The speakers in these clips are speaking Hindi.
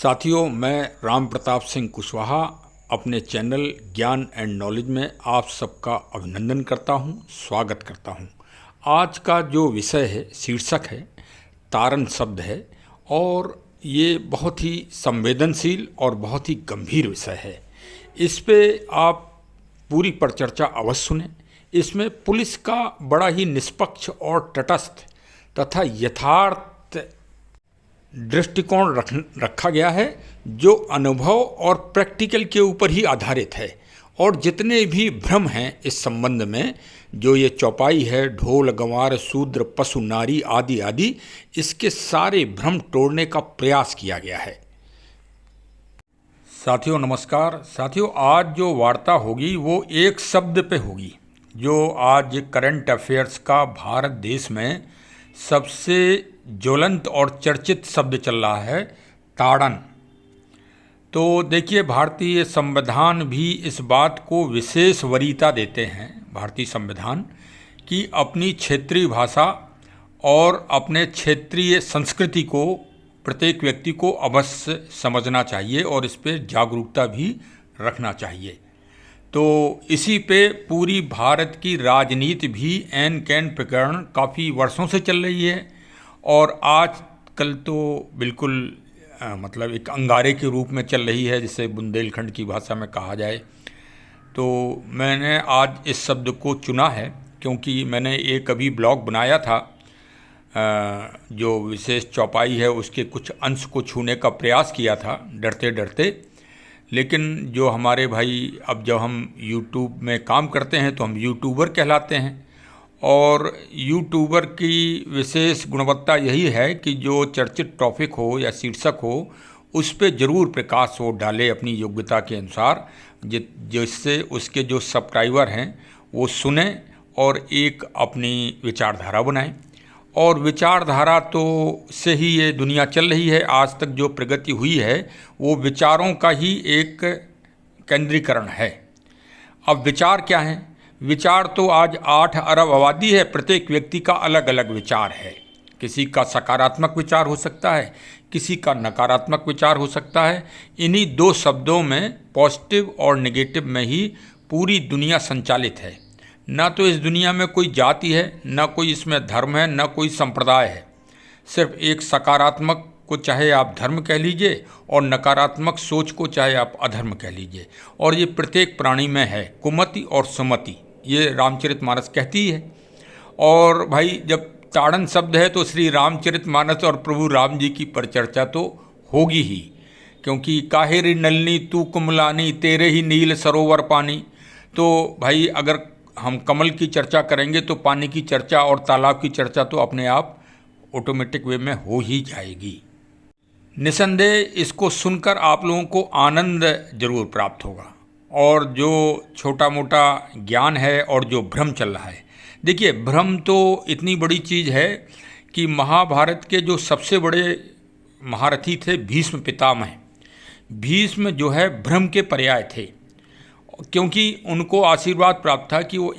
साथियों, मैं राम प्रताप सिंह कुशवाहा अपने चैनल ज्ञान एंड नॉलेज में आप सबका अभिनंदन करता हूं, स्वागत करता हूं। आज का जो विषय है, शीर्षक है ताड़न शब्द है और ये बहुत ही संवेदनशील और बहुत ही गंभीर विषय है। इस पे आप पूरी परिचर्चा अवश्य सुनें। इसमें पुलिस का बड़ा ही निष्पक्ष और तटस्थ तथा यथार्थ दृष्टिकोण रखा गया है, जो अनुभव और प्रैक्टिकल के ऊपर ही आधारित है। और जितने भी भ्रम हैं इस संबंध में, जो ये चौपाई है, ढोल गंवार शूद्र पशु नारी आदि आदि, इसके सारे भ्रम तोड़ने का प्रयास किया गया है। साथियों नमस्कार। साथियों, आज जो वार्ता होगी वो एक शब्द पे होगी, जो आज करंट अफेयर्स का भारत देश में सबसे ज्वलंत और चर्चित शब्द चल रहा है, ताड़न। तो देखिए, भारतीय संविधान भी इस बात को विशेष वरीयता देते हैं, भारतीय संविधान, कि अपनी क्षेत्रीय भाषा और अपने क्षेत्रीय संस्कृति को प्रत्येक व्यक्ति को अवश्य समझना चाहिए और इस पर जागरूकता भी रखना चाहिए। तो इसी पे पूरी भारत की राजनीति भी एन कैन प्रकरण काफ़ी वर्षों से चल रही है और आजकल तो बिल्कुल मतलब एक अंगारे के रूप में चल रही है, जिसे बुंदेलखंड की भाषा में कहा जाए। तो मैंने आज इस शब्द को चुना है क्योंकि मैंने एक अभी ब्लॉग बनाया था, जो विशेष चौपाई है उसके कुछ अंश को छूने का प्रयास किया था डरते डरते। लेकिन जो हमारे भाई, अब जब हम यूट्यूब में काम करते हैं तो हम यूट्यूबर कहलाते हैं, और यूट्यूबर की विशेष गुणवत्ता यही है कि जो चर्चित टॉपिक हो या शीर्षक हो उस पर ज़रूर प्रकाश वो डाले अपनी योग्यता के अनुसार, जिससे उसके जो सब्सक्राइबर हैं वो सुने और एक अपनी विचारधारा बनाएं। और विचारधारा तो से ही ये दुनिया चल रही है। आज तक जो प्रगति हुई है वो विचारों का ही एक केंद्रीकरण है। अब विचार क्या है? विचार तो आज 8 अरब आबादी है, प्रत्येक व्यक्ति का अलग अलग विचार है। किसी का सकारात्मक विचार हो सकता है, किसी का नकारात्मक विचार हो सकता है। इन्हीं दो शब्दों में, पॉजिटिव और नेगेटिव में ही पूरी दुनिया संचालित है। ना तो इस दुनिया में कोई जाति है, ना कोई इसमें धर्म है, ना कोई संप्रदाय है। सिर्फ एक सकारात्मक को चाहे आप धर्म कह लीजिए और नकारात्मक सोच को चाहे आप अधर्म कह लीजिए। और ये प्रत्येक प्राणी में है, कुमति और सुमति, ये रामचरितमानस कहती है। और भाई, जब ताड़न शब्द है तो श्री रामचरितमानस और प्रभु राम जी की परिचर्चा तो होगी ही, क्योंकि काहे रे नलनी तू कुमलानी, तेरे ही नील सरोवर पानी। तो भाई, अगर हम कमल की चर्चा करेंगे तो पानी की चर्चा और तालाब की चर्चा तो अपने आप ऑटोमेटिक वे में हो ही जाएगी। निसंदेह इसको सुनकर आप लोगों को आनंद जरूर प्राप्त होगा। और जो छोटा मोटा ज्ञान है और जो भ्रम चल रहा है, देखिए, भ्रम तो इतनी बड़ी चीज़ है कि महाभारत के जो सबसे बड़े महारथी थे भीष्म पितामह, भीष्म जो है भ्रम के पर्याय थे, क्योंकि उनको आशीर्वाद प्राप्त था कि वो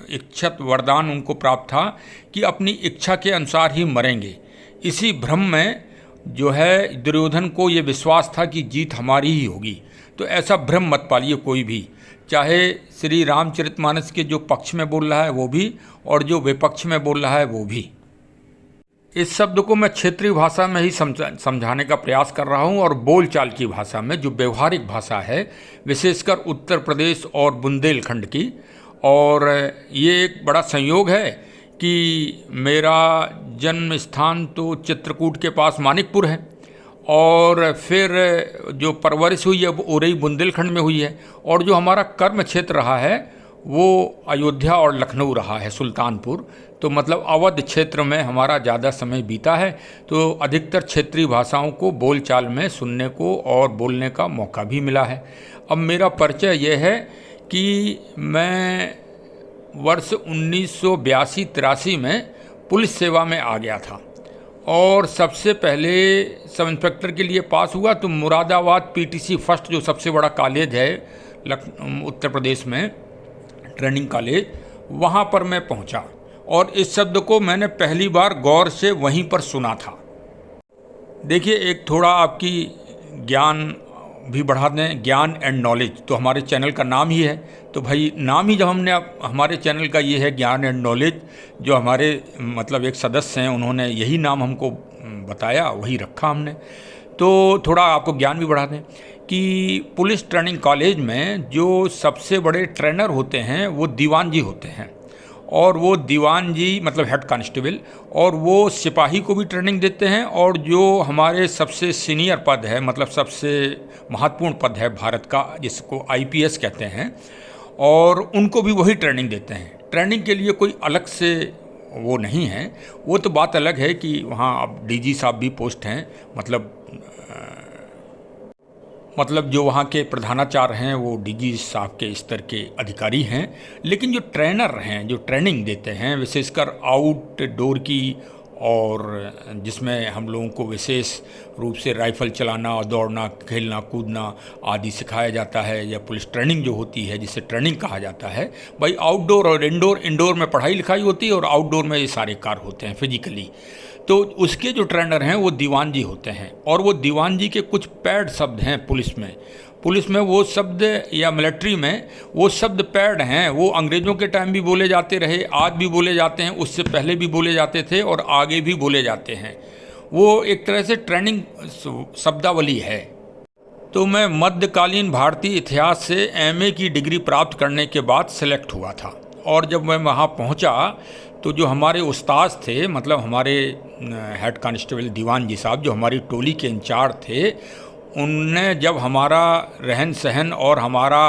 इच्छत वरदान उनको प्राप्त था कि अपनी इच्छा के अनुसार ही मरेंगे। इसी भ्रम में जो है दुर्योधन को ये विश्वास था कि जीत हमारी ही होगी। तो ऐसा भ्रम मत पालिए कोई भी, चाहे श्री रामचरितमानस के जो पक्ष में बोल रहा है वो भी और जो विपक्ष में बोल रहा है वो भी। इस शब्द को मैं क्षेत्रीय भाषा में ही समझाने का प्रयास कर रहा हूँ और बोलचाल की भाषा में, जो व्यवहारिक भाषा है, विशेषकर उत्तर प्रदेश और बुंदेलखंड की। और ये एक बड़ा संयोग है कि मेरा जन्म स्थान तो चित्रकूट के पास मानिकपुर है, और फिर जो परवरिश हुई है वो उरई बुंदेलखंड में हुई है, और जो हमारा कर्म क्षेत्र रहा है वो अयोध्या और लखनऊ रहा है, सुल्तानपुर। तो मतलब अवध क्षेत्र में हमारा ज़्यादा समय बीता है, तो अधिकतर क्षेत्रीय भाषाओं को बोलचाल में सुनने को और बोलने का मौका भी मिला है। अब मेरा परिचय यह है कि मैं वर्ष 1982-83 में पुलिस सेवा में आ गया था, और सबसे पहले सब इंस्पेक्टर के लिए पास हुआ तो मुरादाबाद पीटीसी फर्स्ट, जो सबसे बड़ा कॉलेज है उत्तर प्रदेश में, ट्रेनिंग कॉलेज, वहाँ पर मैं पहुँचा। और इस शब्द को मैंने पहली बार गौर से वहीं पर सुना था। देखिए, एक थोड़ा आपकी ज्ञान भी बढ़ा दें, ज्ञान एंड नॉलेज, तो हमारे चैनल का नाम ही है। तो भाई नाम ही जब हमने हमारे चैनल का ये है ज्ञान एंड नॉलेज, जो हमारे मतलब एक सदस्य हैं उन्होंने यही नाम हमको बताया, वही रखा हमने। तो थोड़ा आपको ज्ञान भी बढ़ा दें कि पुलिस ट्रेनिंग कॉलेज में जो सबसे बड़े ट्रेनर होते हैं वो दीवान जी होते हैं, और वो दीवान जी मतलब हेड कांस्टेबल, और वो सिपाही को भी ट्रेनिंग देते हैं, और जो हमारे सबसे सीनियर पद है मतलब सबसे महत्वपूर्ण पद है भारत का जिसको आईपीएस कहते हैं, और उनको भी वही ट्रेनिंग देते हैं। ट्रेनिंग के लिए कोई अलग से वो नहीं है। वो तो बात अलग है कि वहाँ अब डीजी साहब भी पोस्ट हैं, मतलब जो वहाँ के प्रधानाचार्य हैं वो डीजी साहब के स्तर के अधिकारी हैं। लेकिन जो ट्रेनर हैं, जो ट्रेनिंग देते हैं विशेषकर आउटडोर की, और जिसमें हम लोगों को विशेष रूप से राइफल चलाना, दौड़ना, खेलना, कूदना आदि सिखाया जाता है, या पुलिस ट्रेनिंग जो होती है जिसे ट्रेनिंग कहा जाता है। भाई आउटडोर और इंडोर में पढ़ाई लिखाई होती है, और आउटडोर में ये सारे कार्य होते हैं फिजिकली। तो उसके जो ट्रेनर हैं वो दीवान जी होते हैं, और वो दीवान जी के कुछ पैड शब्द हैं पुलिस में वो शब्द, या मिलिट्री में वो शब्द पैड हैं। वो अंग्रेज़ों के टाइम भी बोले जाते रहे, आज भी बोले जाते हैं, उससे पहले भी बोले जाते थे, और आगे भी बोले जाते हैं। वो एक तरह से ट्रेनिंग शब्दावली है। तो मैं मध्यकालीन भारतीय इतिहास से एमए की डिग्री प्राप्त करने के बाद सेलेक्ट हुआ था, और जब मैं वहाँ पहुँचा तो जो हमारे उस्ताद थे, मतलब हमारे हेड कांस्टेबल दीवान जी साहब जो हमारी टोली के इंचार्ज थे, उनने जब हमारा रहन सहन और हमारा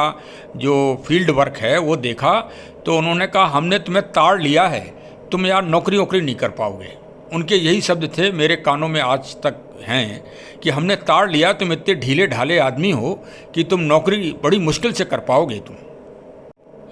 जो फील्ड वर्क है वो देखा, तो उन्होंने कहा हमने तुम्हें ताड़ लिया है, तुम यार नौकरी वोकरी नहीं कर पाओगे। उनके यही शब्द थे, मेरे कानों में आज तक हैं कि हमने ताड़ लिया, तुम इतने ढीले ढाले आदमी हो कि तुम नौकरी बड़ी मुश्किल से कर पाओगे तुम।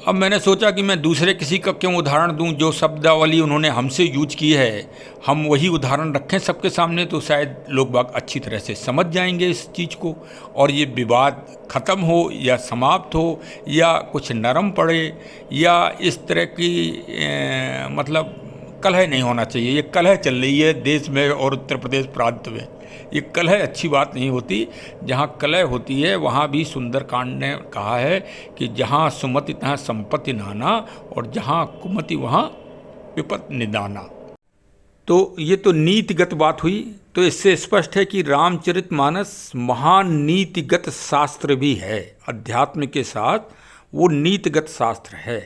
अब मैंने सोचा कि मैं दूसरे किसी का क्यों उदाहरण दूं, जो शब्दावली उन्होंने हमसे यूज की है हम वही उदाहरण रखें सबके सामने, तो शायद लोग बाग अच्छी तरह से समझ जाएंगे इस चीज़ को, और ये विवाद ख़त्म हो या समाप्त हो, या कुछ नरम पड़े, या इस तरह की मतलब कलह नहीं होना चाहिए। ये कलह चल रही है देश में और उत्तर प्रदेश प्रांत में, ये कलह अच्छी बात नहीं होती। जहाँ कलह होती है वहाँ भी सुंदरकांड ने कहा है कि जहाँ सुमति तहाँ संपत्ति नाना, और जहाँ कुमति वहाँ विपत निदाना। तो ये तो नीतिगत बात हुई। तो इससे स्पष्ट है कि रामचरितमानस महान नीतिगत शास्त्र भी है, अध्यात्म के साथ वो नीतिगत शास्त्र है।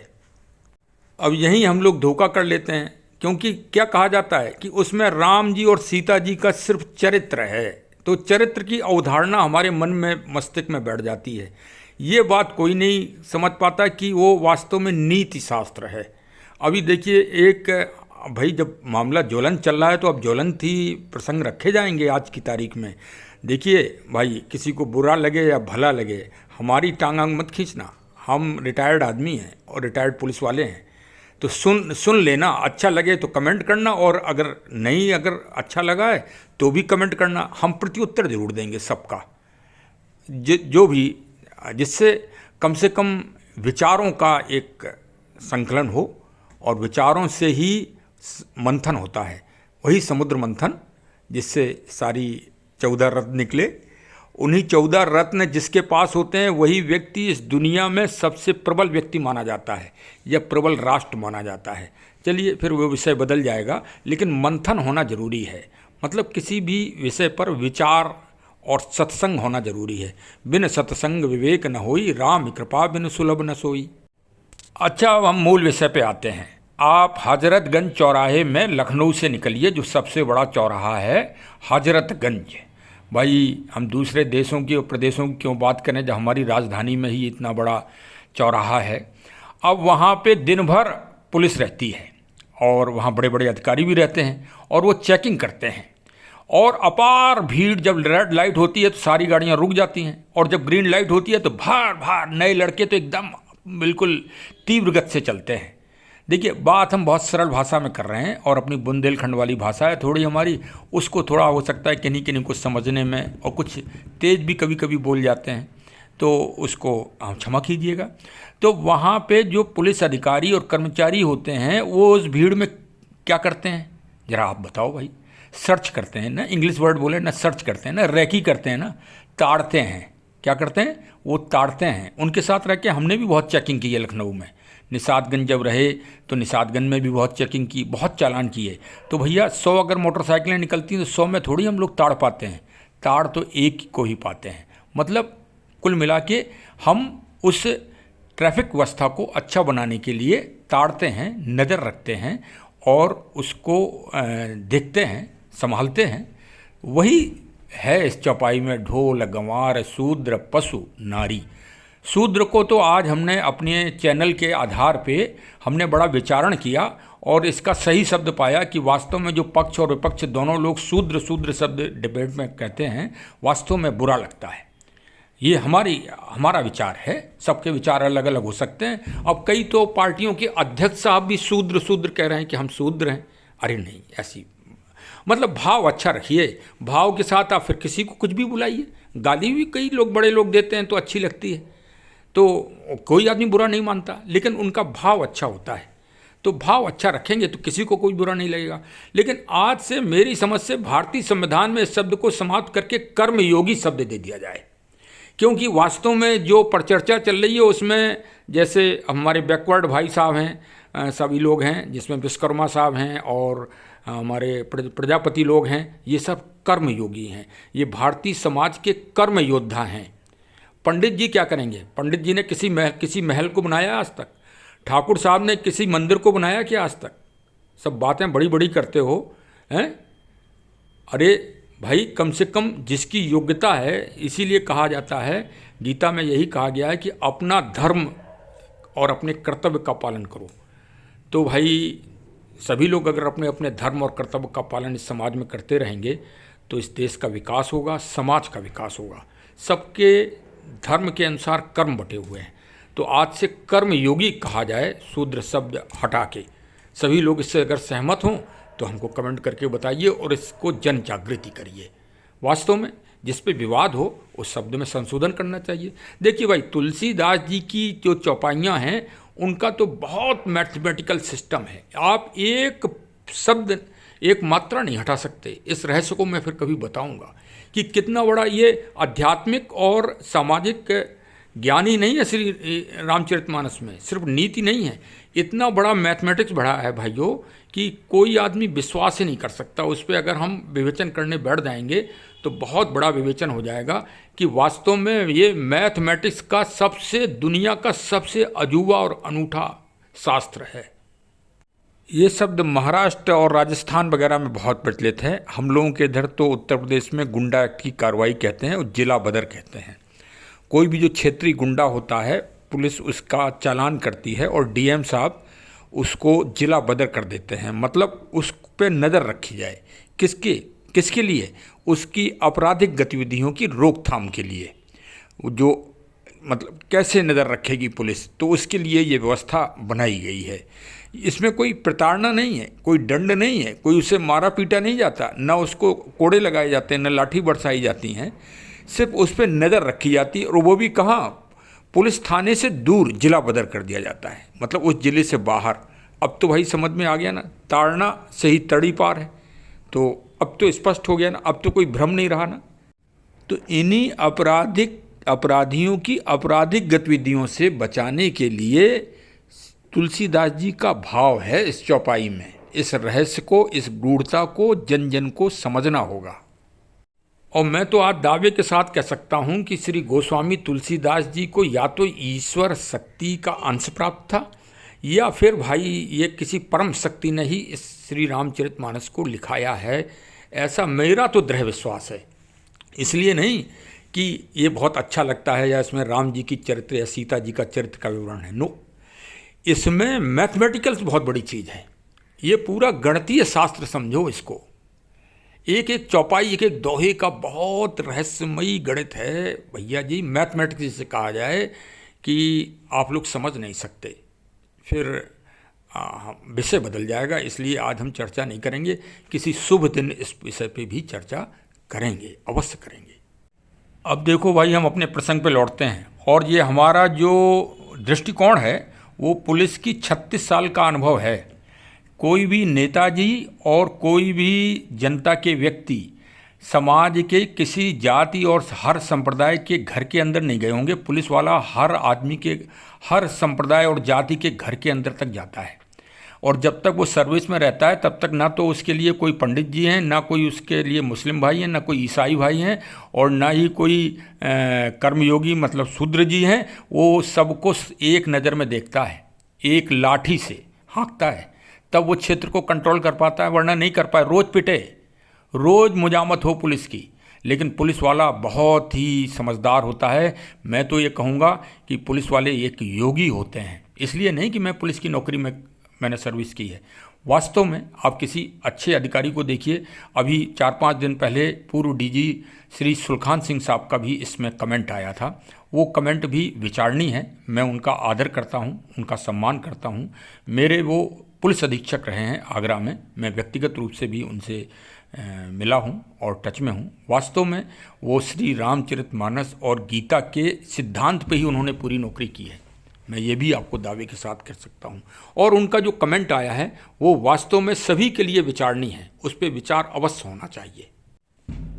अब यहीं हम लोग धोखा कर लेते हैं, क्योंकि क्या कहा जाता है कि उसमें राम जी और सीता जी का सिर्फ चरित्र है, तो चरित्र की अवधारणा हमारे मन में मस्तिष्क में बैठ जाती है। ये बात कोई नहीं समझ पाता कि वो वास्तव में नीति शास्त्र है। अभी देखिए, एक भाई जब मामला ज्वलंत चल रहा है तो अब ज्वलंत ही प्रसंग रखे जाएंगे आज की तारीख में। देखिए भाई, किसी को बुरा लगे या भला लगे, हमारी टांग मत खींचना। हम रिटायर्ड आदमी हैं और रिटायर्ड पुलिस वाले हैं, तो सुन लेना। अच्छा लगे तो कमेंट करना, और अगर अच्छा लगा है तो भी कमेंट करना। हम प्रत्युत्तर जरूर देंगे सबका, जो भी, जिससे कम से कम विचारों का एक संकलन हो, और विचारों से ही मंथन होता है, वही समुद्र मंथन, जिससे सारी 14 रत्न निकले। उन्हीं 14 रत्न जिसके पास होते हैं वही व्यक्ति इस दुनिया में सबसे प्रबल व्यक्ति माना जाता है, या प्रबल राष्ट्र माना जाता है। चलिए फिर वो विषय बदल जाएगा, लेकिन मंथन होना जरूरी है। मतलब किसी भी विषय पर विचार और सत्संग होना जरूरी है। बिन सत्संग विवेक न होई, राम कृपा बिन सुलभ न सोई। अच्छा, अब हम मूल विषय पे आते हैं। आप हजरतगंज चौराहे में लखनऊ से निकलिए, जो सबसे बड़ा चौराहा है हजरतगंज। भाई हम दूसरे देशों की और प्रदेशों की क्यों बात करें जब हमारी राजधानी में ही इतना बड़ा चौराहा है। अब वहाँ पे दिन भर पुलिस रहती है, और वहाँ बड़े बड़े अधिकारी भी रहते हैं, और वो चेकिंग करते हैं। और अपार भीड़, जब रेड लाइट होती है तो सारी गाड़ियाँ रुक जाती हैं, और जब ग्रीन लाइट होती है तो भार नए लड़के तो एकदम बिल्कुल तीव्र गति से चलते हैं। देखिए, बात हम बहुत सरल भाषा में कर रहे हैं, और अपनी बुंदेलखंड वाली भाषा है थोड़ी हमारी, उसको थोड़ा हो सकता है किन्हीं कुछ समझने में, और कुछ तेज भी कभी कभी बोल जाते हैं, तो उसको आप क्षमा कीजिएगा। तो वहाँ पे जो पुलिस अधिकारी और कर्मचारी होते हैं वो उस भीड़ में क्या करते हैं, ज़रा आप बताओ भाई। सर्च करते हैं ना, इंग्लिश वर्ड बोले ना, सर्च करते हैं ना, रेकी करते हैं ना, ताड़ते हैं। क्या करते हैं? वो ताड़ते हैं। उनके साथ रह के हमने भी बहुत चेकिंग की है लखनऊ में। निषादगंज जब रहे तो निषादगंज में भी बहुत चेकिंग की, बहुत चालान किए। तो भैया 100 अगर मोटरसाइकिलें निकलती हैं तो 100 में थोड़ी हम लोग ताड़ पाते हैं, ताड़ तो एक को ही पाते हैं। मतलब कुल मिला के हम उस ट्रैफिक व्यवस्था को अच्छा बनाने के लिए ताड़ते हैं, नज़र रखते हैं और उसको देखते हैं, संभालते हैं। वही है इस चौपाई में ढोल गंवार शूद्र पशु नारी। शूद्र को तो आज हमने अपने चैनल के आधार पे हमने बड़ा विचारण किया और इसका सही शब्द पाया कि वास्तव में जो पक्ष और विपक्ष दोनों लोग शूद्र शूद्र शब्द डिबेट में कहते हैं, वास्तव में बुरा लगता है। ये हमारा विचार है, सबके विचार अलग अलग हो सकते हैं। अब कई तो पार्टियों के अध्यक्ष साहब भी शूद्र शूद्र कह रहे हैं कि हम शूद्र हैं। अरे नहीं, ऐसी मतलब भाव अच्छा रखिए, भाव के साथ आप फिर किसी को कुछ भी बुलाइए। गाली भी कई लोग बड़े लोग देते हैं तो अच्छी लगती है, तो कोई आदमी बुरा नहीं मानता, लेकिन उनका भाव अच्छा होता है। तो भाव अच्छा रखेंगे तो किसी को कोई बुरा नहीं लगेगा। लेकिन आज से मेरी समझ से भारतीय संविधान में इस शब्द को समाप्त करके कर्मयोगी शब्द दे दिया जाए, क्योंकि वास्तव में जो परिचर्चा चल रही है उसमें जैसे हमारे बैकवर्ड भाई साहब हैं, सभी लोग हैं, जिसमें विश्वकर्मा साहब हैं और हमारे प्रजापति लोग हैं, ये सब कर्मयोगी हैं। ये भारतीय समाज के कर्म योद्धा हैं। पंडित जी क्या करेंगे? पंडित जी ने किसी महल को बनाया आज तक? ठाकुर साहब ने किसी मंदिर को बनाया क्या आज तक? सब बातें बड़ी बड़ी करते हो हैं। अरे भाई, कम से कम जिसकी योग्यता है, इसीलिए कहा जाता है, गीता में यही कहा गया है कि अपना धर्म और अपने कर्तव्य का पालन करो। तो भाई सभी लोग अगर अपने अपने धर्म और कर्तव्य का पालन इस समाज में करते रहेंगे तो इस देश का विकास होगा, समाज का विकास होगा। सबके धर्म के अनुसार कर्म बटे हुए हैं। तो आज से कर्मयोगी कहा जाए, शूद्र शब्द हटा के। सभी लोग इससे अगर सहमत हों तो हमको कमेंट करके बताइए और इसको जन जागृति करिए। वास्तव में जिस पे विवाद हो उस शब्द में संशोधन करना चाहिए। देखिए भाई, तुलसीदास जी की जो चौपाइयाँ हैं उनका तो बहुत मैथमेटिकल सिस्टम है। आप एक शब्द, एक मात्रा नहीं हटा सकते। इस रहस्य को मैं फिर कभी बताऊंगा कि कितना बड़ा ये आध्यात्मिक और सामाजिक ज्ञान ही नहीं है श्री रामचरितमानस में, सिर्फ नीति नहीं है, इतना बड़ा मैथमेटिक्स बढ़ा है भाइयों कि कोई आदमी विश्वास ही नहीं कर सकता उस पर। अगर हम विवेचन करने बैठ जाएंगे तो बहुत बड़ा विवेचन हो जाएगा कि वास्तव में ये मैथमेटिक्स का दुनिया का सबसे अजूबा और अनूठा शास्त्र है। ये शब्द महाराष्ट्र और राजस्थान वगैरह में बहुत प्रचलित है। हम लोगों के इधर तो उत्तर प्रदेश में गुंडा एक्ट की कार्रवाई कहते हैं और जिला बदर कहते हैं। कोई भी जो क्षेत्रीय गुंडा होता है, पुलिस उसका चालान करती है और डीएम साहब उसको जिला बदर कर देते हैं। मतलब उस पर नज़र रखी जाए। किसके लिए? उसकी आपराधिक गतिविधियों की रोकथाम के लिए। जो मतलब कैसे नज़र रखेगी पुलिस, तो उसके लिए ये व्यवस्था बनाई गई है। इसमें कोई प्रताड़ना नहीं है, कोई दंड नहीं है, कोई उसे मारा पीटा नहीं जाता, ना उसको कोड़े लगाए जाते हैं, ना लाठी बरसाई जाती हैं। सिर्फ उस पर नज़र रखी जाती है और वो भी कहाँ? पुलिस थाने से दूर जिला बदर कर दिया जाता है, मतलब उस जिले से बाहर। अब तो भाई समझ में आ गया ना, ताड़ना से ही तड़ी पार है। तो अब तो स्पष्ट हो गया ना, अब तो कोई भ्रम नहीं रहा ना। तो इन्हीं अपराधियों की आपराधिक गतिविधियों से बचाने के लिए तुलसीदास जी का भाव है इस चौपाई में। इस रहस्य को, इस गूढ़ता को जन जन को समझना होगा। और मैं तो आज दावे के साथ कह सकता हूँ कि श्री गोस्वामी तुलसीदास जी को या तो ईश्वर शक्ति का अंश प्राप्त था, या फिर भाई ये किसी परम शक्ति ने ही इस श्री रामचरितमानस को लिखाया है। ऐसा मेरा तो दृढ़ विश्वास है। इसलिए नहीं कि ये बहुत अच्छा लगता है या इसमें राम जी की चरित्र या सीता जी का चरित्र का विवरण है। नो, इसमें मैथमेटिकल्स बहुत बड़ी चीज़ है। ये पूरा गणितीय शास्त्र समझो इसको। एक एक चौपाई, एक एक दोहे का बहुत रहस्यमयी गणित है भैया जी। मैथमेटिक्स जिसे कहा जाए कि आप लोग समझ नहीं सकते, फिर विषय बदल जाएगा। इसलिए आज हम चर्चा नहीं करेंगे। किसी शुभ दिन इस विषय पे भी चर्चा करेंगे, अवश्य करेंगे। अब देखो भाई, हम अपने प्रसंग पे लौटते हैं। और ये हमारा जो दृष्टिकोण है वो पुलिस की 36 साल का अनुभव है। कोई भी नेताजी और कोई भी जनता के व्यक्ति समाज के किसी जाति और हर संप्रदाय के घर के अंदर नहीं गए होंगे। पुलिस वाला हर आदमी के, हर संप्रदाय और जाति के घर के अंदर तक जाता है, और जब तक वो सर्विस में रहता है तब तक ना तो उसके लिए कोई पंडित जी हैं, ना कोई उसके लिए मुस्लिम भाई हैं, ना कोई ईसाई भाई हैं, और ना ही कोई कर्मयोगी मतलब शूद्र जी हैं। वो सबको एक नज़र में देखता है, एक लाठी से हाँकता है, तब वो क्षेत्र को कंट्रोल कर पाता है, वरना नहीं कर पाए। रोज़ पिटे, रोज़ मुजामत हो पुलिस की, लेकिन पुलिस वाला बहुत ही समझदार होता है। मैं तो ये कहूँगा कि पुलिस वाले एक योगी होते हैं। इसलिए नहीं कि मैं पुलिस की नौकरी में मैंने सर्विस की है, वास्तव में आप किसी अच्छे अधिकारी को देखिए। अभी 4-5 दिन पहले पूर्व डीजी श्री सुलखान सिंह साहब का भी इसमें कमेंट आया था। वो कमेंट भी विचारणीय है, मैं उनका आदर करता हूँ, उनका सम्मान करता हूँ। मेरे वो पुलिस अधीक्षक रहे हैं आगरा में, मैं व्यक्तिगत रूप से भी उनसे मिला हूँ और टच में हूँ। वास्तव में वो श्री रामचरितमानस और गीता के सिद्धांत पे ही उन्होंने पूरी नौकरी की है, मैं ये भी आपको दावे के साथ कह सकता हूँ। और उनका जो कमेंट आया है वो वास्तव में सभी के लिए विचारणीय है, उस पर विचार अवश्य होना चाहिए।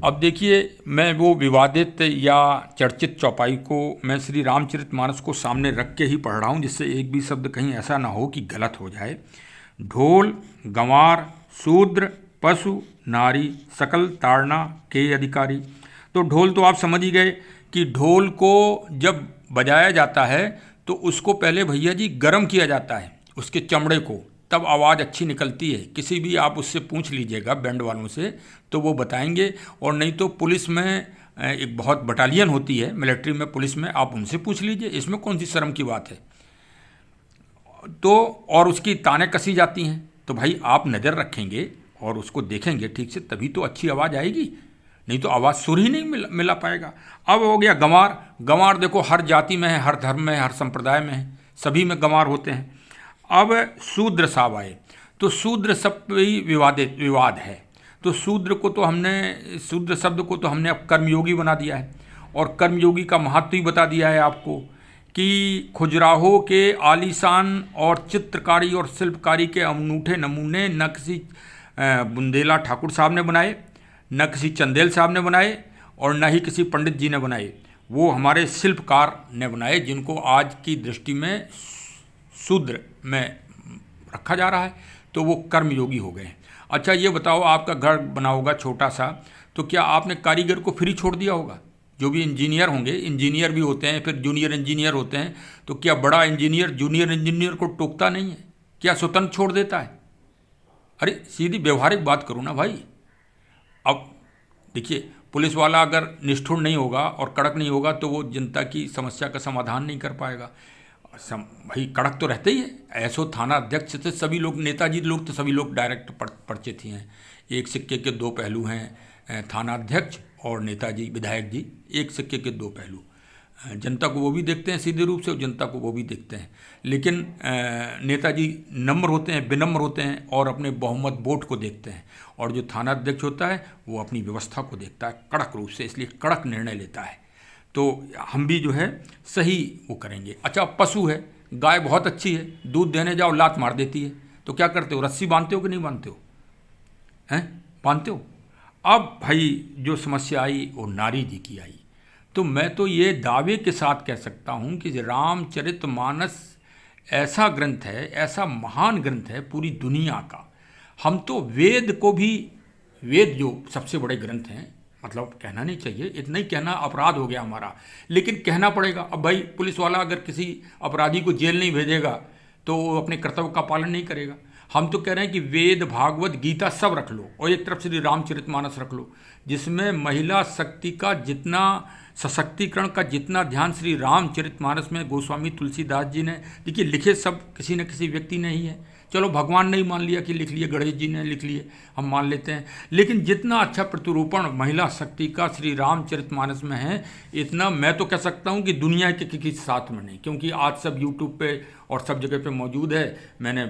अब देखिए, मैं वो विवादित या चर्चित चौपाई को मैं श्री रामचरितमानस को सामने रख के ही पढ़ रहा हूँ, जिससे एक भी शब्द कहीं ऐसा ना हो कि गलत हो जाए। ढोल, गंवार, शूद्र, पशु, नारी, सकल ताड़ना के अधिकारी। तो ढोल तो आप समझ ही गए कि ढोल को जब बजाया जाता है तो उसको पहले भैया जी गर्म किया जाता है, उसके चमड़े को, तब आवाज़ अच्छी निकलती है। किसी भी आप उससे पूछ लीजिएगा बैंड वालों से तो वो बताएंगे, और नहीं तो पुलिस में एक बहुत बटालियन होती है, मिलिट्री में, पुलिस में, आप उनसे पूछ लीजिए, इसमें कौन सी शर्म की बात है। तो और उसकी तानें कसी जाती हैं, तो भाई आप नज़र रखेंगे और उसको देखेंगे ठीक से, तभी तो अच्छी आवाज़ आएगी, नहीं तो आवाज़ सुर ही नहीं मिला पाएगा। अब हो गया गंवार। गंवार देखो हर जाति में है, हर धर्म में है, हर संप्रदाय में है, सभी में गंवार होते हैं। अब शूद्र साहब आए, तो शूद्र शब्द भी विवाद है। तो शूद्र शब्द को तो हमने अब कर्मयोगी बना दिया है, और कर्मयोगी का महत्व ही बता दिया है आपको कि खजुराहो के आलीशान और चित्रकारी और शिल्पकारी के अनूठे नमूने न किसी बुंदेला ठाकुर साहब ने बनाए, न किसी चंदेल साहब ने बनाए, और न ही किसी पंडित जी ने बनाए, वो हमारे शिल्पकार ने बनाए, जिनको आज की दृष्टि में शूद्र में रखा जा रहा है, तो वो कर्मयोगी हो गए। अच्छा ये बताओ, आपका घर बना होगा छोटा सा, तो क्या आपने कारीगर को फ्री छोड़ दिया होगा? जो भी इंजीनियर होंगे, इंजीनियर भी होते हैं, फिर जूनियर इंजीनियर होते हैं, तो क्या बड़ा इंजीनियर जूनियर इंजीनियर को टोकता नहीं है? क्या स्वतंत्र छोड़ देता है? अरे सीधी व्यवहारिक बात करूँ ना भाई। अब देखिए, पुलिस वाला अगर निष्ठुर नहीं होगा और कड़क नहीं होगा तो वो जनता की समस्या का समाधान नहीं कर पाएगा। भाई कड़क तो रहते ही है। ऐसो थाना अध्यक्ष से सभी लोग, नेताजी लोग तो सभी लोग डायरेक्ट परिचित ही हैं। एक सिक्के के दो पहलू हैं, थाना अध्यक्ष और नेताजी विधायक जी, एक सिक्के के दो पहलू। जनता को वो भी देखते हैं सीधे रूप से, और जनता को वो भी देखते हैं, लेकिन नेताजी नम्र होते हैं, विनम्र होते हैं, और अपने बहुमत वोट को देखते हैं। और जो थाना अध्यक्ष होता है वो अपनी व्यवस्था को देखता है कड़क रूप से, इसलिए कड़क निर्णय लेता है। तो हम भी जो है सही वो करेंगे। अच्छा, पशु है, गाय बहुत अच्छी है, दूध देने जाओ लात मार देती है, तो क्या करते हो? रस्सी बांधते हो कि नहीं बांधते हो? हैं, बांधते हो? अब भाई जो समस्या आई वो नारी जी की आई। तो मैं तो ये दावे के साथ कह सकता हूँ कि रामचरितमानस ऐसा ग्रंथ है, ऐसा महान ग्रंथ है पूरी दुनिया का। हम तो वेद को भी, वेद जो सबसे बड़े ग्रंथ हैं, मतलब कहना नहीं चाहिए, इतना ही कहना अपराध हो गया हमारा, लेकिन कहना पड़ेगा। अब भाई पुलिस वाला अगर किसी अपराधी को जेल नहीं भेजेगा तो वो अपने कर्तव्य का पालन नहीं करेगा। हम तो कह रहे हैं कि वेद, भागवत, गीता सब रख लो, और एक तरफ श्री रामचरितमानस रख लो, जिसमें महिला शक्ति का जितना, सशक्तिकरण का जितना ध्यान श्री रामचरितमानस में गोस्वामी तुलसीदास जी ने, देखिए लिखे सब किसी न किसी व्यक्ति ने ही है। चलो भगवान ने ही मान लिया कि लिख लिए, गणेश जी ने लिख लिए, हम मान लेते हैं, लेकिन जितना अच्छा प्रतिरूपण महिला शक्ति का श्री रामचरितमानस में है, इतना मैं तो कह सकता हूँ कि दुनिया के किसी साथ में नहीं। क्योंकि आज सब यूट्यूब पे और सब जगह पे मौजूद है। मैंने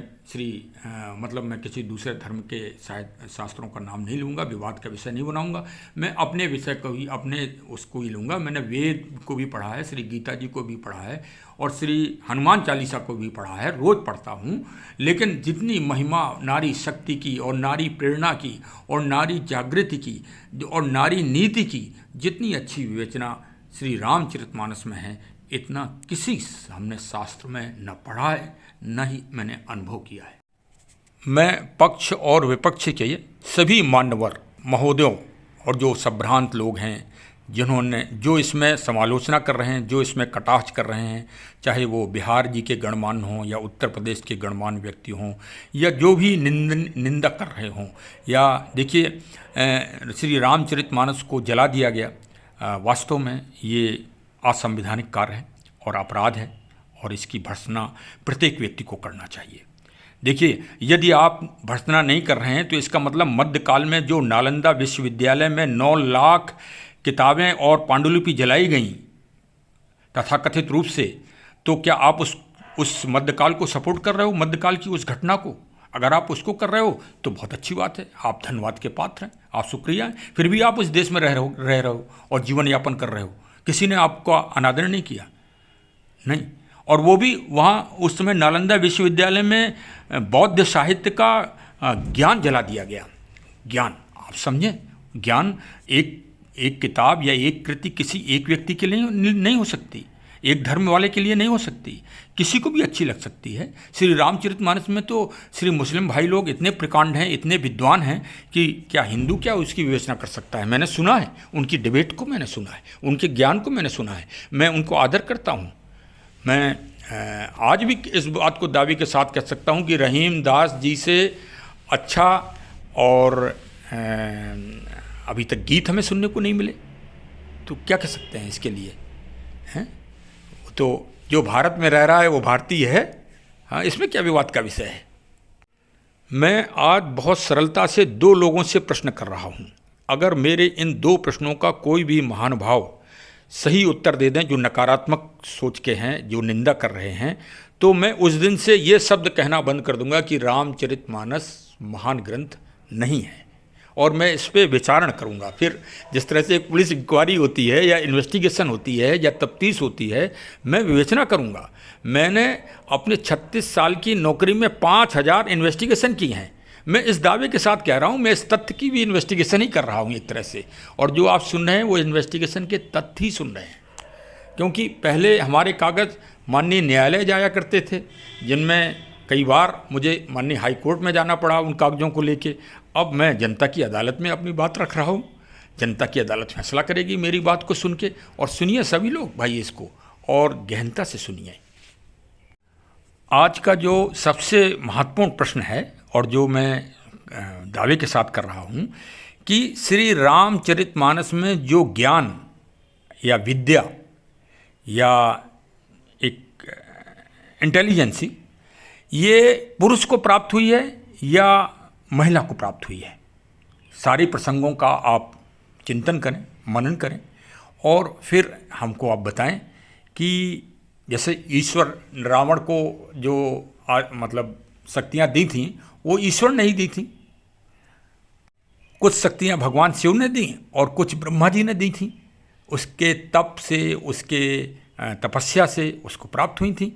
मतलब मैं किसी दूसरे धर्म के शायद शास्त्रों का नाम नहीं लूँगा, विवाद का विषय नहीं बनाऊँगा, मैं अपने विषय को ही, अपने उसको ही लूँगा। मैंने वेद को भी पढ़ा है, श्री गीता जी को भी पढ़ा है और श्री हनुमान चालीसा को भी पढ़ा है, रोज़ पढ़ता हूँ। लेकिन जितनी महिमा नारी शक्ति की और नारी प्रेरणा की और नारी जागृति की और नारी नीति की जितनी अच्छी विवेचना श्री रामचरितमानस में है, इतना किसी हमने शास्त्र में न पढ़ा है, न ही मैंने अनुभव किया है। मैं पक्ष और विपक्ष के सभी मान्यवर महोदयों और जो संभ्रांत लोग हैं, जिन्होंने जो इसमें समालोचना कर रहे हैं, जो इसमें कटाक्ष कर रहे हैं, चाहे वो बिहार जी के गणमान्य हों या उत्तर प्रदेश के गणमान्य व्यक्ति हों या जो भी निंदा कर रहे हों, या देखिए श्री रामचरितमानस को जला दिया गया, वास्तव में ये असंवैधानिक कार्य है और अपराध है और इसकी भर्त्सना प्रत्येक व्यक्ति को करना चाहिए। देखिए, यदि आप भर्त्सना नहीं कर रहे हैं तो इसका मतलब मध्यकाल में जो नालंदा विश्वविद्यालय में 9 लाख किताबें और पांडुलिपि जलाई गईं तथाकथित रूप से, तो क्या आप उस मध्यकाल को सपोर्ट कर रहे हो, मध्यकाल की उस घटना को? अगर आप उसको कर रहे हो तो बहुत अच्छी बात है, आप धन्यवाद के पात्र हैं, आप शुक्रिया हैं। फिर भी आप उस देश में रह रहे हो और जीवन यापन कर रहे हो, किसी ने आपको अनादर नहीं किया, नहीं। और वो भी वहाँ उस समय नालंदा विश्वविद्यालय में बौद्ध साहित्य का ज्ञान जला दिया गया। ज्ञान, आप समझें, ज्ञान एक किताब या एक कृति किसी एक व्यक्ति के लिए नहीं हो सकती, एक धर्म वाले के लिए नहीं हो सकती, किसी को भी अच्छी लग सकती है। श्री रामचरितमानस में तो श्री मुस्लिम भाई लोग इतने प्रकांड हैं, इतने विद्वान हैं कि क्या हिंदू क्या उसकी विवेचना कर सकता है? मैंने सुना है, उनकी डिबेट को मैंने सुना है, उनके ज्ञान को मैंने सुना है, मैं उनको आदर करता हूँ। मैं आज भी इस बात को दावे के साथ कह सकता हूँ कि रहीम दास जी से अच्छा और अभी तक गीत हमें सुनने को नहीं मिले, तो क्या कह सकते हैं इसके लिए, हैं? तो जो भारत में रह रहा है वो भारतीय है, हाँ, इसमें क्या विवाद का विषय है? मैं आज बहुत सरलता से 2 लोगों से प्रश्न कर रहा हूँ। अगर मेरे इन 2 प्रश्नों का कोई भी महानुभाव सही उत्तर दे दें, जो नकारात्मक सोच के हैं, जो निंदा कर रहे हैं, तो मैं उस दिन से ये शब्द कहना बंद कर दूंगा कि रामचरितमानस महान ग्रंथ नहीं है, और मैं इस पर विचारण करूंगा। फिर जिस तरह से पुलिस इंक्वायरी होती है या इन्वेस्टिगेशन होती है या तफ्तीश होती है, मैं विवेचना करूंगा। मैंने अपने 36 साल की नौकरी में 5000 इन्वेस्टिगेशन की हैं। मैं इस दावे के साथ कह रहा हूं, मैं इस तथ्य की भी इन्वेस्टिगेशन ही कर रहा हूं एक तरह से, और जो आप सुन रहे हैं वो इन्वेस्टिगेशन के तथ्य ही सुन रहे हैं। क्योंकि पहले हमारे कागज़ माननीय न्यायालय जाया करते थे, जिनमें कई बार मुझे माननीय हाई कोर्ट में जाना पड़ा उन कागज़ों को लेके। अब मैं जनता की अदालत में अपनी बात रख रहा हूँ, जनता की अदालत फैसला करेगी मेरी बात को सुन के। और सुनिए सभी लोग भाई इसको, और गहनता से सुनिए। आज का जो सबसे महत्वपूर्ण प्रश्न है और जो मैं दावे के साथ कर रहा हूँ कि श्री रामचरितमानस में जो ज्ञान या विद्या या एक इंटेलिजेंसी, ये पुरुष को प्राप्त हुई है या महिला को प्राप्त हुई है। सारे प्रसंगों का आप चिंतन करें, मनन करें, और फिर हमको आप बताएं कि जैसे ईश्वर रावण को जो मतलब शक्तियाँ दी थीं, वो ईश्वर ने ही दी थी। कुछ शक्तियाँ भगवान शिव ने दी और कुछ ब्रह्मा जी ने दी थी, उसके तप से, उसके तपस्या से उसको प्राप्त हुई थी।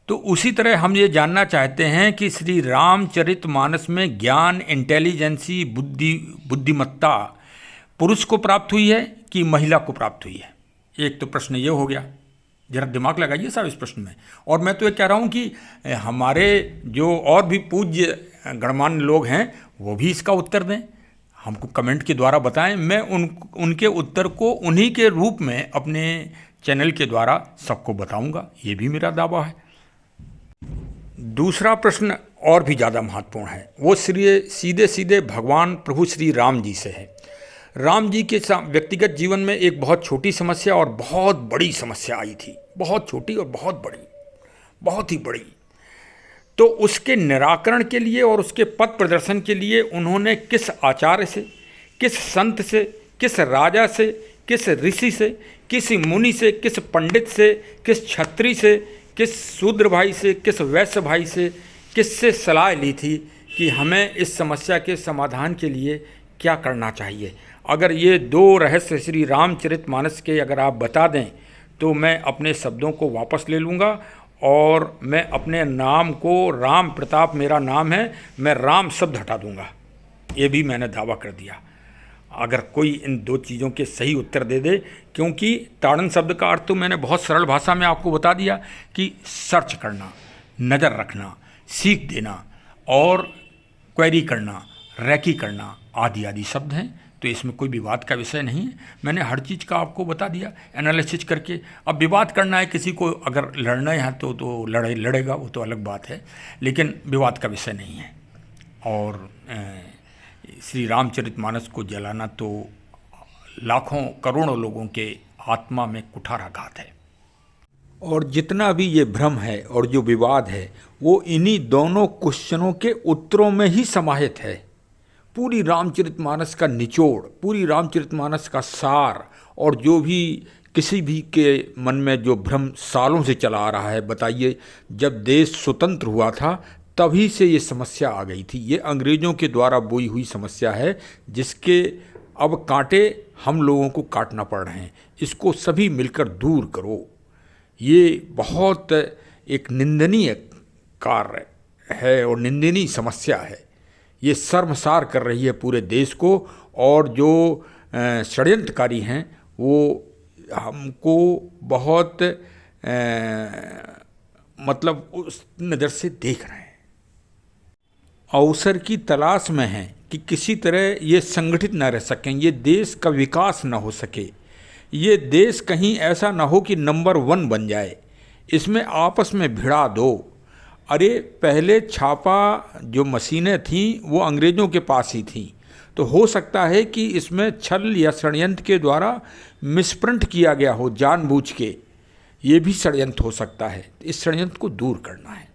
तो उसी तरह हम ये जानना चाहते हैं कि श्री रामचरितमानस में ज्ञान, इंटेलिजेंसी, बुद्धिमत्ता पुरुष को प्राप्त हुई है कि महिला को प्राप्त हुई है? एक तो प्रश्न ये हो गया, जरा दिमाग लगाइए साहब इस प्रश्न में। और मैं तो ये कह रहा हूँ कि हमारे जो और भी पूज्य गणमान्य लोग हैं वो भी इसका उत्तर दें, हमको कमेंट के द्वारा बताएं। मैं उनके उत्तर को उन्हीं के रूप में अपने चैनल के द्वारा सबको बताऊंगा, ये भी मेरा दावा है। दूसरा प्रश्न और भी ज़्यादा महत्वपूर्ण है, वो सीधे सीधे भगवान प्रभु श्री राम जी से है। राम जी के व्यक्तिगत जीवन में एक बहुत छोटी समस्या और बहुत बड़ी समस्या आई थी, बहुत छोटी और बहुत बड़ी, बहुत ही बड़ी। तो उसके निराकरण के लिए और उसके पथ प्रदर्शन के लिए उन्होंने किस आचार्य से, किस संत से, किस राजा से, किस ऋषि से, किस मुनि से, किस पंडित से, किस छत्री से, किस शूद्र भाई से, किस वैश्य भाई से, किससे सलाह ली थी कि हमें इस समस्या के समाधान के लिए क्या करना चाहिए। अगर ये दो रहस्य श्री रामचरितमानस के अगर आप बता दें तो मैं अपने शब्दों को वापस ले लूँगा और मैं अपने नाम को, राम प्रताप मेरा नाम है, मैं राम शब्द हटा दूँगा। ये भी मैंने दावा कर दिया अगर कोई इन दो चीज़ों के सही उत्तर दे दे, क्योंकि ताड़न शब्द का अर्थ तो मैंने बहुत सरल भाषा में आपको बता दिया कि सर्च करना, नज़र रखना, सीख देना और क्वेरी करना, रैकी करना आदि आदि शब्द हैं। तो इसमें कोई विवाद का विषय नहीं है। मैंने हर चीज़ का आपको बता दिया एनालिसिस करके। अब विवाद करना है, किसी को अगर लड़ना है तो लड़ेगा, वो तो अलग बात है, लेकिन विवाद का विषय नहीं है। और श्री रामचरितमानस को जलाना तो लाखों करोड़ों लोगों के आत्मा में कुठाराघात है। और जितना भी ये भ्रम है और जो विवाद है वो इन्हीं दोनों क्वेश्चनों के उत्तरों में ही समाहित है। पूरी रामचरितमानस का निचोड़, पूरी रामचरितमानस का सार, और जो भी किसी भी के मन में जो भ्रम सालों से चला आ रहा है। बताइए, जब देश स्वतंत्र हुआ था तभी से ये समस्या आ गई थी। ये अंग्रेज़ों के द्वारा बोई हुई समस्या है जिसके अब कांटे हम लोगों को काटना पड़ रहे हैं। इसको सभी मिलकर दूर करो। ये बहुत एक निंदनीय कार्य है और निंदनीय समस्या है। ये शर्मसार कर रही है पूरे देश को, और जो षड्यंत्रकारी हैं वो हमको बहुत मतलब उस नज़र से देख रहे हैं। अवसर की तलाश में हैं कि किसी तरह ये संगठित न रह सकें, ये देश का विकास न हो सके, ये देश कहीं ऐसा ना हो कि नंबर 1 बन जाए। इसमें आपस में भिड़ा दो। अरे पहले छापा जो मशीनें थीं वो अंग्रेज़ों के पास ही थीं, तो हो सकता है कि इसमें छल या षड्यंत्र के द्वारा मिसप्रिंट किया गया हो जानबूझ के। ये भी षड्यंत्र हो सकता है। इस षड्यंत्र को दूर करना है।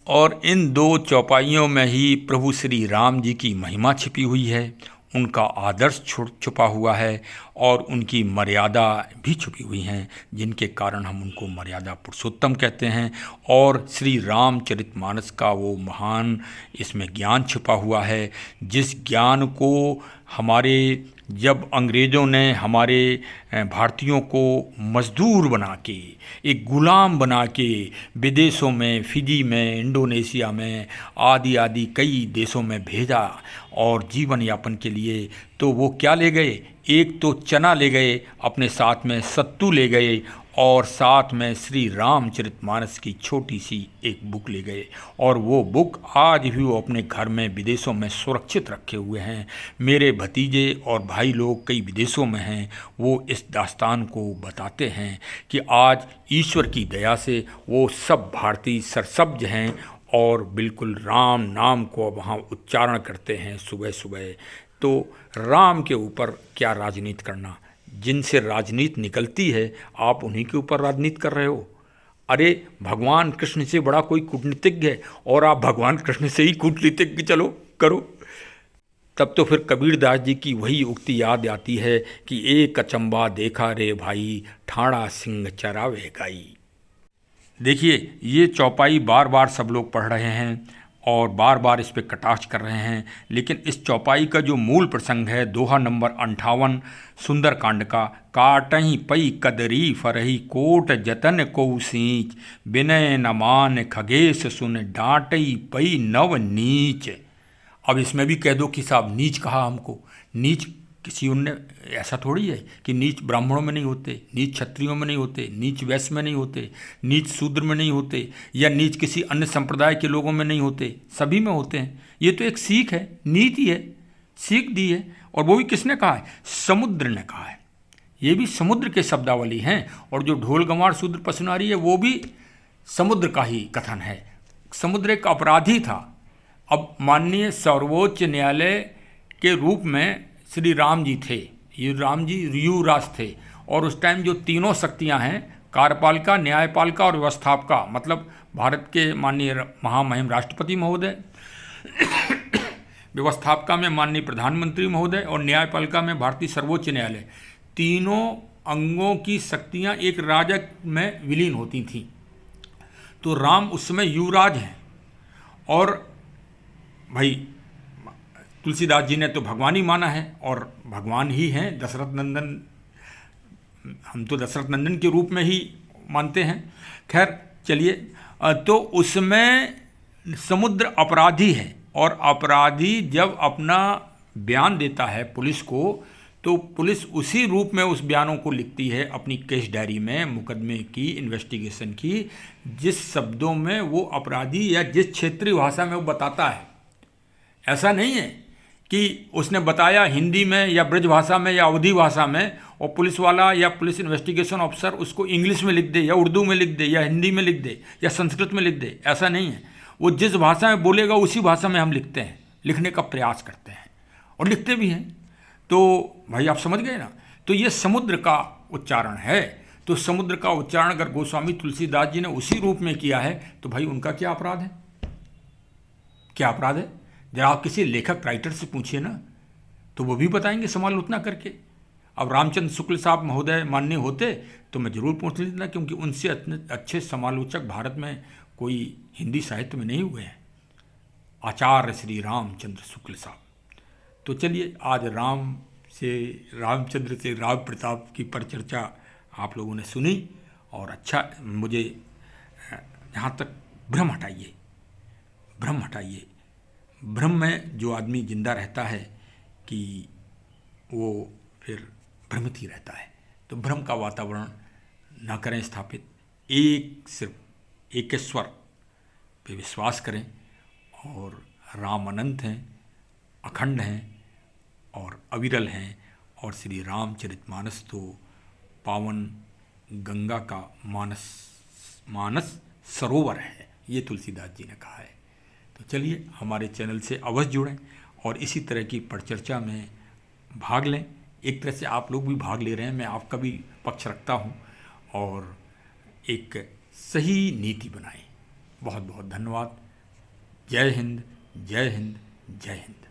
और इन दो चौपाइयों में ही प्रभु श्री राम जी की महिमा छिपी हुई है, उनका आदर्श छुपा हुआ है और उनकी मर्यादा भी छुपी हुई हैं, जिनके कारण हम उनको मर्यादा पुरुषोत्तम कहते हैं। और श्री रामचरितमानस का वो महान इसमें ज्ञान छुपा हुआ है, जिस ज्ञान को हमारे जब अंग्रेज़ों ने हमारे भारतीयों को मज़दूर बना के, एक ग़ुलाम बना के विदेशों में, फिजी में, इंडोनेशिया में आदि आदि कई देशों में भेजा और जीवन यापन के लिए, तो वो क्या ले गए? एक तो चना ले गए, अपने साथ में सत्तू ले गए और साथ में श्री रामचरितमानस की छोटी सी एक बुक ले गए। और वो बुक आज भी वो अपने घर में विदेशों में सुरक्षित रखे हुए हैं। मेरे भतीजे और भाई लोग कई विदेशों में हैं, वो इस दास्तान को बताते हैं कि आज ईश्वर की दया से वो सब भारतीय सरसब्ज हैं और बिल्कुल राम नाम को वहाँ उच्चारण करते हैं सुबह सुबह। तो राम के ऊपर क्या राजनीति करना? जिनसे राजनीति निकलती है आप उन्हीं के ऊपर राजनीति कर रहे हो। अरे भगवान कृष्ण से बड़ा कोई कूटनीतिज्ञ है और आप भगवान कृष्ण से ही कूटनीतिज्ञ चलो करो। तब तो फिर कबीरदास जी की वही उक्ति याद आती है कि एक अचंबा देखा रे भाई, ठाड़ा सिंह चरावे गाई। देखिए, ये चौपाई बार बार सब लोग पढ़ रहे हैं और बार बार इस पे कटाक्ष कर रहे हैं, लेकिन इस चौपाई का जो मूल प्रसंग है दोहा नंबर 58 सुंदरकांड का, काटही पई कदरी फरही कोट जतन को सींच, विनय न मान खगेश सुन डांटई पई नव नीच। अब इसमें भी कह दो कि साहब नीच कहा हमको। नीच किसी उनने ऐसा थोड़ी है कि नीच ब्राह्मणों में नहीं होते, नीच क्षत्रियों में नहीं होते, नीच वैश्य में नहीं होते, नीच शूद्र में नहीं होते, या नीच किसी अन्य संप्रदाय के लोगों में नहीं होते, सभी में होते हैं। ये तो एक सीख है, नीति है, सीख दी है। और वो भी किसने कहा है? समुद्र ने कहा है। ये भी समुद्र के शब्दावली हैं। और जो ढोल गंवार शूद्र पसनारी है वो भी समुद्र का ही कथन है। समुद्र एक अपराधी था। अब माननीय सर्वोच्च न्यायालय के रूप में श्री राम जी थे, ये राम जी युवराज थे। और उस टाइम जो तीनों शक्तियां हैं, कार्यपालिका, न्यायपालिका और व्यवस्थापिका, मतलब भारत के माननीय महामहिम राष्ट्रपति महोदय, व्यवस्थापिका में माननीय प्रधानमंत्री महोदय और न्यायपालिका में भारतीय सर्वोच्च न्यायालय, तीनों अंगों की शक्तियां एक राजा में विलीन होती थीं। तो राम उस समय युवराज हैं। और भाई तुलसीदास जी ने तो भगवान ही माना है, और भगवान ही हैं दशरथ नंदन, हम तो दशरथ नंदन के रूप में ही मानते हैं। खैर चलिए, तो उसमें समुद्र अपराधी है, और अपराधी जब अपना बयान देता है पुलिस को, तो पुलिस उसी रूप में उस बयानों को लिखती है अपनी केस डायरी में, मुकदमे की इन्वेस्टिगेशन की, जिस शब्दों में वो अपराधी या जिस क्षेत्रीय भाषा में वो बताता है। ऐसा नहीं है कि उसने बताया हिंदी में या ब्रज भाषा में या अवधी भाषा में, और पुलिस वाला या पुलिस इन्वेस्टिगेशन ऑफिसर उसको इंग्लिश में लिख दे या उर्दू में लिख दे या हिंदी में लिख दे या संस्कृत में लिख दे। ऐसा नहीं है। वो जिस भाषा में बोलेगा उसी भाषा में हम लिखते हैं, लिखने का प्रयास करते हैं और लिखते भी हैं। तो भाई आप समझ गए ना। तो ये समुद्र का उच्चारण है। तो समुद्र का उच्चारण अगर गोस्वामी तुलसीदास जी ने उसी रूप में किया है, तो भाई उनका क्या अपराध है? क्या अपराध है? जरा आप किसी लेखक राइटर से पूछिए ना, तो वो भी बताएंगे समालोचना करके। अब रामचंद्र शुक्ल साहब महोदय माननीय होते तो मैं जरूर पूछ लेता, क्योंकि उनसे अच्छे समालोचक भारत में कोई हिंदी साहित्य में नहीं हुए हैं, आचार्य श्री रामचंद्र शुक्ल साहब। तो चलिए, आज रामचंद्र से राव प्रताप की परिचर्चा आप लोगों ने सुनी, और अच्छा, मुझे यहाँ तक भ्रम हटाइए, भ्रम हटाइए। भ्रम में जो आदमी जिंदा रहता है कि वो फिर भ्रमित ही रहता है। तो भ्रम का वातावरण ना करें स्थापित, सिर्फ एकेश्वर पे विश्वास करें, और राम अनंत हैं, अखंड हैं और अविरल हैं, और श्री रामचरितमानस तो पावन गंगा का मानस सरोवर है, ये तुलसीदास जी ने कहा है। तो चलिए, हमारे चैनल से अवश्य जुड़ें और इसी तरह की परिचर्चा में भाग लें। एक तरह से आप लोग भी भाग ले रहे हैं, मैं आपका भी पक्ष रखता हूँ, और एक सही नीति बनाएं। बहुत बहुत धन्यवाद। जय हिंद, जय हिंद, जय हिंद।